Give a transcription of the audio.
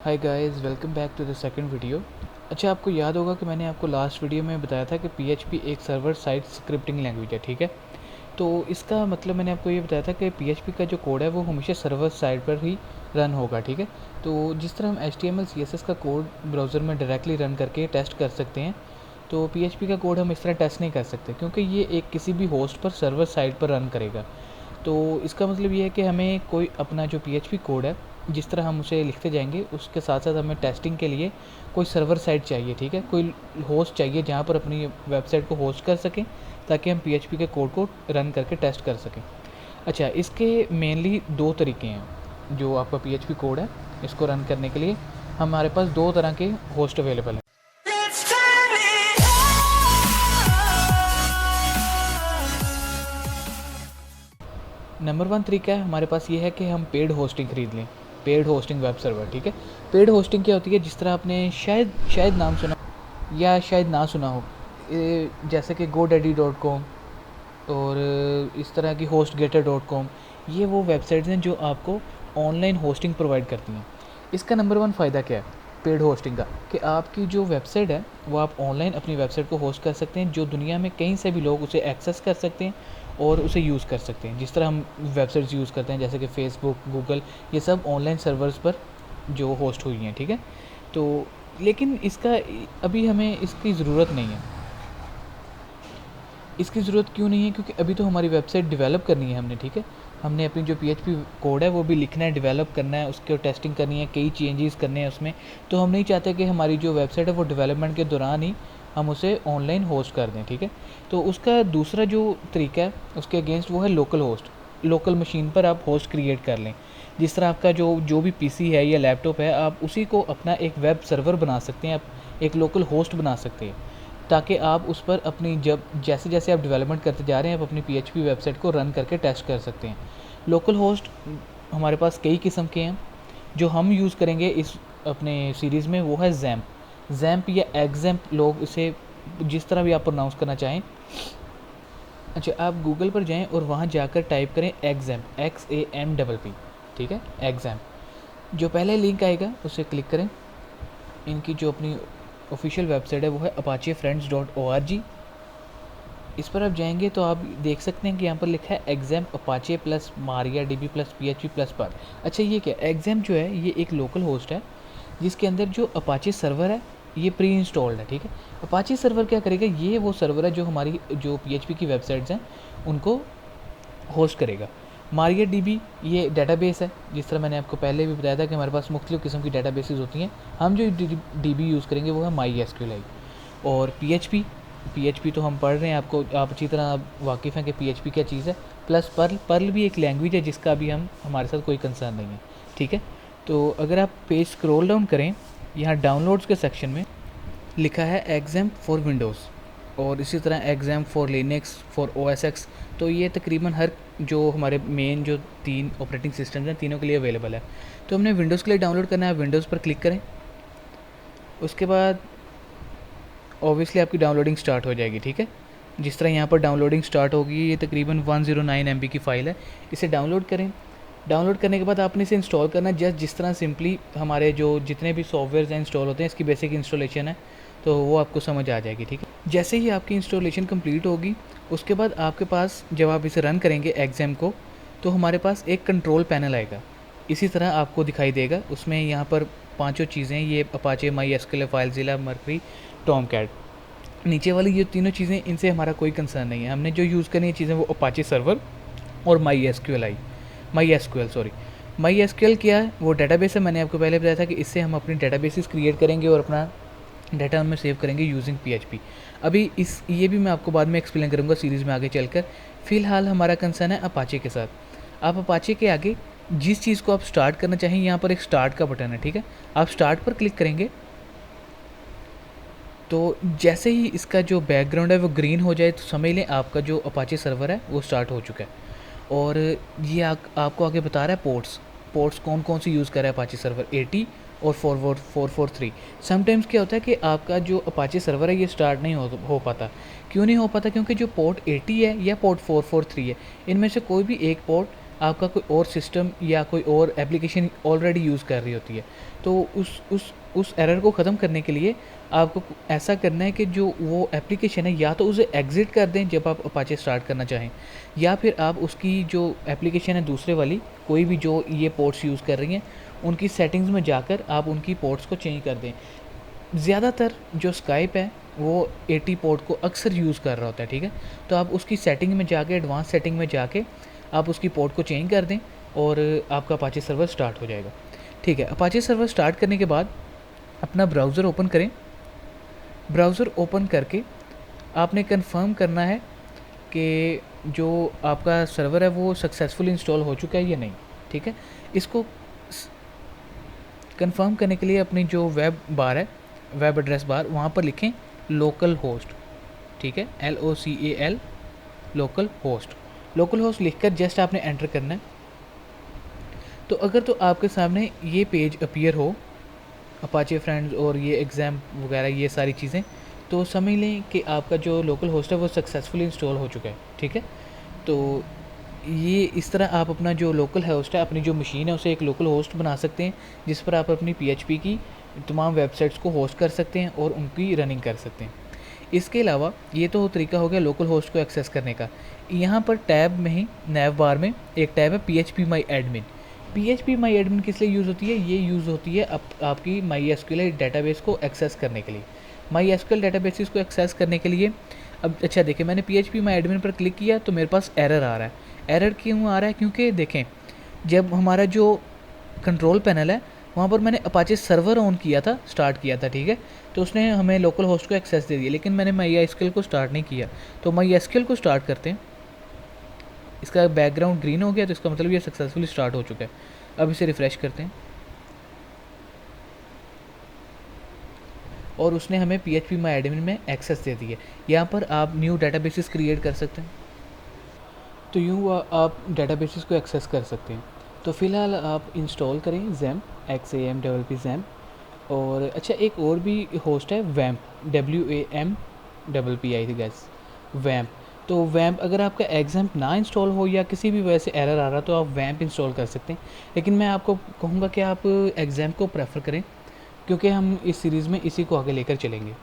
Hi guys, welcome back to the second video. अच्छा, आपको याद होगा कि मैंने आपको लास्ट वीडियो में बताया था कि पीएचपी एक सर्वर साइड स्क्रिप्टिंग लैंग्वेज है, ठीक है। तो इसका मतलब मैंने आपको ये बताया था कि पीएचपी का जो कोड है वो हमेशा सर्वर साइड पर ही रन होगा, ठीक है। तो जिस तरह हम एचटीएमएल सीएसएस का कोड ब्राउज़र में डायरेक्टली रन करके टेस्ट कर सकते हैं, तो पीएचपी का कोड हम इस तरह टेस्ट नहीं कर सकते, क्योंकि ये एक किसी भी होस्ट पर सर्वर साइड पर रन करेगा। तो इसका मतलब ये है कि हमें कोई अपना जो पीएचपी कोड है, जिस तरह हम उसे लिखते जाएंगे, उसके साथ साथ हमें टेस्टिंग के लिए कोई सर्वर साइट चाहिए, ठीक है। कोई होस्ट चाहिए जहाँ पर अपनी वेबसाइट को होस्ट कर सकें, ताकि हम पीएचपी के कोड को रन करके टेस्ट कर सकें। अच्छा, इसके मेनली दो तरीके हैं। जो आपका पीएचपी कोड है, इसको रन करने के लिए हमारे पास दो तरह के होस्ट अवेलेबल हैं। नंबर वन तरीका है हमारे पास ये है कि हम पेड होस्टिंग ख़रीद लें, पेड होस्टिंग वेब सर्वर, ठीक है। पेड होस्टिंग क्या होती है, जिस तरह आपने शायद नाम सुना या शायद ना सुना हो, जैसे कि GoDaddy.com और इस तरह की HostGator.com। ये वो वेबसाइट्स हैं जो आपको ऑनलाइन होस्टिंग प्रोवाइड करती हैं। इसका नंबर वन फ़ायदा क्या है पेड होस्टिंग का, कि आपकी जो वेबसाइट है वो आप ऑनलाइन अपनी वेबसाइट को होस्ट कर सकते हैं, जो दुनिया में कहीं से भी लोग उसे एक्सेस कर सकते हैं और उसे यूज़ कर सकते हैं। जिस तरह हम वेबसाइट्स यूज़ करते हैं, जैसे कि फेसबुक, गूगल, ये सब ऑनलाइन सर्वर्स पर जो होस्ट हुई हैं, ठीक है। तो लेकिन इसका अभी हमें इसकी ज़रूरत नहीं है। इसकी ज़रूरत क्यों नहीं है? क्योंकि अभी तो हमारी वेबसाइट डेवलप करनी है हमने, ठीक है। हमने अपनी जो पीएचपी कोड है वो भी लिखना है, डेवलप करना है, उसके टेस्टिंग करनी है, कई चेंजेस करने हैं उसमें। तो हम नहीं चाहते कि हमारी जो वेबसाइट है वो डेवलपमेंट के दौरान ही हम उसे ऑनलाइन होस्ट कर दें, ठीक है। तो उसका दूसरा जो तरीका है उसके अगेंस्ट, वो है लोकल होस्ट। लोकल मशीन पर आप होस्ट क्रिएट कर लें। जिस तरह आपका जो भी पीसी है या लैपटॉप है, आप उसी को अपना एक वेब सर्वर बना सकते हैं, आप एक लोकल होस्ट बना सकते हैं, ताकि आप उस पर अपनी जैसे जैसे आप डेवलपमेंट करते जा रहे हैं, आप अपनी पीएचपी वेबसाइट को रन करके टेस्ट कर सकते हैं। लोकल होस्ट हमारे पास कई किस्म के हैं। जो हम यूज़ करेंगे इस अपने सीरीज़ में वो है जैम्प या एग्जैम्प, लोग इसे जिस तरह भी आप प्रोनाउंस करना चाहें। अच्छा, आप गूगल पर जाएं और वहाँ जाकर टाइप करें एग्जैम्प, XAMPP, ठीक है, एग्जैम्प। जो पहले लिंक आएगा उसे क्लिक करें। इनकी जो अपनी ऑफिशियल वेबसाइट है वो है apachefriends.org। इस पर आप जाएंगे तो आप देख सकते हैं कि यहाँ पर लिखा है XAMPP Apache plus MariaDB plus PHP plus Perl. अच्छा, ये क्या एग्जैम्प जो है, ये एक लोकल होस्ट है जिसके अंदर जो अपाचे सर्वर है ये प्री इंस्टॉल्ड है, ठीक है। अपाचे सर्वर क्या करेगा, ये वो सर्वर है जो हमारी जो पीएचपी की वेबसाइट्स हैं उनको होस्ट करेगा। मारिया डीबी ये डेटाबेस है। जिस तरह मैंने आपको पहले भी बताया था कि हमारे पास मुख्तलिफ़ किस्म की डेटाबेसेस होती हैं। हम जो डीबी यूज़ करेंगे वो है MySQL। और पीएचपी तो हम पढ़ रहे हैं, आपको आप अच्छी तरह वाकिफ़ हैं कि पीएचपी क्या चीज़ है। प्लस पर्ल भी एक लैंग्वेज है जिसका भी हमारे साथ कोई कंसर्न नहीं है, ठीक है। तो अगर आप पेज स्क्रॉल डाउन करें, यहाँ डाउनलोड्स के सेक्शन में लिखा है एग्जैम्प फॉर विंडोज़, और इसी तरह XAMPP for Linux, for OS X। तो ये तकरीबन हर जो हमारे मेन जो 3 ऑपरेटिंग सिस्टम्स हैं, तीनों के लिए अवेलेबल है। तो हमने विंडोज़ के लिए डाउनलोड करना है, विंडोज़ पर क्लिक करें। उसके बाद ऑब्वियसली आपकी डाउनलोडिंग स्टार्ट हो जाएगी, ठीक है। जिस तरह यहाँ पर डाउनलोडिंग स्टार्ट होगी, ये तकरीबन 109 MB की फ़ाइल है। इसे डाउनलोड करें। डाउनलोड करने के बाद आपने इसे इंस्टॉल करना है, जिस तरह सिंपली हमारे जो जितने भी सॉफ्टवेयर हैं इंस्टॉल होते हैं, इसकी बेसिक इंस्टॉलेशन है, तो वो आपको समझ आ जाएगी, ठीक है। जैसे ही आपकी इंस्टॉलेशन कंप्लीट होगी, उसके बाद आपके पास जब आप इसे रन करेंगे एग्जैम को, तो हमारे पास एक कंट्रोल पैनल आएगा, इसी तरह आपको दिखाई देगा। उसमें यहाँ पर पांचों चीज़ें, ये अपाचे, MySQL, फाइलज़िला, मर्करी, टॉमकैट। नीचे वाली ये तीनों चीज़ें, इनसे हमारा कोई कंसर्न नहीं है। हमने जो यूज़ करनी है चीज़ें वो अपाचे सर्वर और MySQL क्या है, वो डेटाबेस है। मैंने आपको पहले बताया था कि इससे हम अपनी डेटाबेसेस क्रिएट करेंगे और अपना डाटा उनमें सेव करेंगे यूजिंग पीएचपी। अभी ये भी मैं आपको बाद में एक्सप्लेन करूँगा सीरीज़ में आगे चलकर। फ़िलहाल हमारा कंसर्न है अपाचे के साथ। आप अपाचे के आगे जिस चीज़ को आप स्टार्ट करना चाहें, यहाँ पर एक स्टार्ट का बटन है, ठीक है। आप स्टार्ट पर क्लिक करेंगे तो जैसे ही इसका जो बैकग्राउंड है वो ग्रीन हो जाए, तो समझ लें आपका जो अपाचे सर्वर है वो स्टार्ट हो चुका है। और ये आपको आगे बता रहा है पोर्ट्स कौन कौन सी यूज़ कर रहा है अपाचे सर्वर, 80 और 443। समटाइम्स क्या होता है कि आपका जो अपाचे सर्वर है ये स्टार्ट नहीं हो पाता। क्यों नहीं हो पाता? क्योंकि जो पोर्ट 80 है या पोर्ट 443 है, इनमें से कोई भी एक पोर्ट आपका कोई और सिस्टम या कोई और एप्लीकेशन ऑलरेडी यूज़ कर रही होती है। तो उस एरर को ख़त्म करने के लिए आपको ऐसा करना है कि जो वो एप्लीकेशन है या तो उसे एग्ज़िट कर दें जब आप अपाचे स्टार्ट करना चाहें, या फिर आप उसकी जो एप्लीकेशन है दूसरे वाली, कोई भी जो ये पोर्ट्स यूज़ कर रही हैं, उनकी सेटिंग्स में जाकर आप उनकी पोर्ट्स को चेंज कर दें। ज़्यादातर जो स्काइप है वो 80 पोर्ट को अक्सर यूज़ कर रहा होता है, ठीक है। तो आप उसकी सेटिंग में जाके, एडवांस सेटिंग में जाके आप उसकी पोर्ट को चेंज कर दें और आपका अपाचे सर्वर स्टार्ट हो जाएगा, ठीक है। अपाचे सर्वर स्टार्ट करने के बाद अपना ब्राउज़र ओपन करें। ब्राउज़र ओपन करके आपने कंफर्म करना है कि जो आपका सर्वर है वो सक्सेसफुली इंस्टॉल हो चुका है या नहीं, ठीक है। इसको कंफर्म करने के लिए अपनी जो वेब बार है, वेब एड्रेस बार, वहाँ पर लिखें लोकल होस्ट, ठीक है, LOCAL, local host. Local host लिखकर जस्ट आपने एंटर करना है। तो अगर तो आपके सामने ये पेज अपीयर हो, अपाचे फ्रेंड्स और ये एग्ज़ाम वगैरह ये सारी चीज़ें, तो समझ लें कि आपका जो लोकल होस्ट है वो सक्सेसफुली इंस्टॉल हो चुका है, ठीक है। तो ये इस तरह आप अपना जो लोकल होस्ट है, अपनी जो मशीन है, उसे एक लोकल होस्ट बना सकते हैं जिस पर आप अपनी PHP की तमाम वेबसाइट्स को होस्ट कर सकते हैं और उनकी रनिंग कर सकते हैं। इसके अलावा ये तो तरीका हो गया लोकल होस्ट को एक्सेस करने का। यहाँ पर टैब में ही, नैव बार में एक टैब है PHP माई एडमिन। PHP माई एडमिन किस लिए यूज़ होती है? ये यूज़ होती है आपकी MySQL डेटाबेस को एक्सेस करने के लिए। MySQL डेटाबेसिस को एक्सेस करने के लिए अब अच्छा देखिए, मैंने PHP माई एडमिन पर क्लिक किया तो मेरे पास एरर आ रहा है। एरर क्यों आ रहा है? क्योंकि देखें, जब हमारा जो कंट्रोल पैनल है वहाँ पर मैंने अपाचे सर्वर ऑन किया था, स्टार्ट किया था, ठीक है, तो उसने हमें लोकल होस्ट को एक्सेस दे दिया, लेकिन मैंने MySQL को स्टार्ट नहीं किया। तो MySQL को स्टार्ट करते हैं। इसका बैकग्राउंड ग्रीन हो गया तो इसका मतलब ये सक्सेसफुली स्टार्ट हो चुका है। अब इसे रिफ़्रेश करते हैं और उसने हमें PHP माई एडमिन में एक्सेस दे दिया। यहाँ पर आप न्यू डेटाबेसिस क्रिएट कर सकते हैं। तो यूँ आप डेटाबेसिस को एक्सेस कर सकते हैं। तो फ़िलहाल आप इंस्टॉल करें XAMPP, XAMPP। और अच्छा, एक और भी होस्ट है WAMP, WAMPP आई थी गैस, WAMP। तो WAMP, अगर आपका XAMPP ना इंस्टॉल हो या किसी भी वजह से एरर आ रहा तो आप WAMP इंस्टॉल कर सकते हैं। लेकिन मैं आपको कहूँगा कि आप XAMPP को प्रेफर करें, क्योंकि हम इस सीरीज़ में इसी को आगे लेकर चलेंगे।